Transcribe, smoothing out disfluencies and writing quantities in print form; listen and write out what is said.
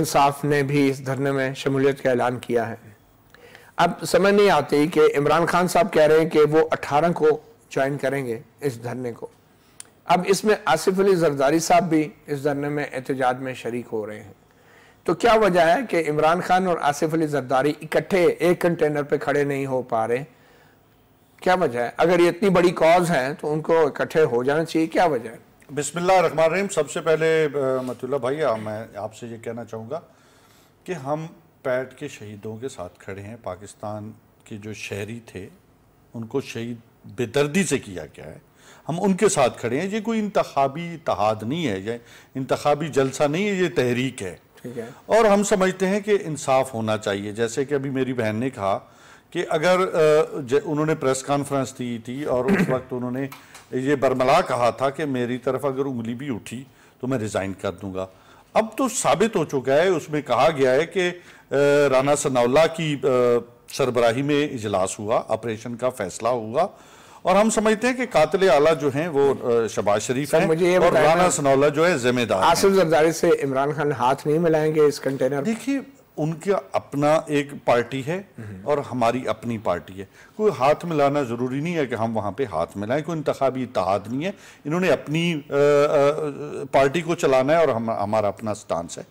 انصاف نے بھی اس دھرنے میں شمولیت کا اعلان کیا ہے۔ اب سمجھ نہیں آتی کہ عمران خان صاحب کہہ رہے ہیں کہ وہ 18 کو جوائن کریں گے اس دھرنے کو۔ اب اس میں آصف علی زرداری صاحب بھی اس دھرنے میں احتجاج میں شریک ہو رہے ہیں۔ تو کیا وجہ ہے کہ عمران خان اور آصف علی زرداری اکٹھے ایک کنٹینر پہ کھڑے نہیں ہو پا رہے؟ کیا وجہ ہے؟ اگر یہ اتنی بڑی کاز ہے تو ان کو اکٹھے ہو جانا چاہیے، کیا وجہ ہے؟ بسم اللہ الرحمن الرحیم۔ سب سے پہلے مطیع اللہ بھائی، میں آپ سے یہ کہنا چاہوں گا کہ ہم پیٹ کے شہیدوں کے ساتھ کھڑے ہیں۔ پاکستان کے جو شہری تھے ان کو شہید بے دردی سے کیا گیا ہے، ہم ان کے ساتھ کھڑے ہیں۔ یہ کوئی انتخابی اتحاد نہیں ہے، یہ انتخابی جلسہ نہیں ہے، یہ تحریک ہے۔ اور ہم سمجھتے ہیں کہ انصاف ہونا چاہیے۔ جیسے کہ ابھی میری بہن نے کہا کہ اگر انہوں نے پریس کانفرنس دی تھی اور اس وقت انہوں نے یہ برملا کہا تھا کہ میری طرف اگر انگلی بھی اٹھی تو میں ریزائن کر دوں گا، اب تو ثابت ہو چکا ہے۔ اس میں کہا گیا ہے کہ رانا ثناء اللہ کی سربراہی میں اجلاس ہوا، آپریشن کا فیصلہ ہوا، اور ہم سمجھتے ہیں کہ قاتل اعلیٰ جو ہیں وہ شہباز شریف ہیں اور رانا ثناء اللہ جو ہے ذمہ دار ہیں۔ آصف زرداری سے عمران خان ہاتھ نہیں ملائیں گے اس کنٹینر؟ دیکھیے، ان کا اپنا ایک پارٹی ہے اور ہماری اپنی پارٹی ہے، کوئی ہاتھ ملانا ضروری نہیں ہے کہ ہم وہاں پہ ہاتھ ملائیں، کوئی انتخابی اتحاد نہیں ہے۔ انہوں نے اپنی پارٹی کو چلانا ہے اور ہمارا اپنا سٹانس ہے۔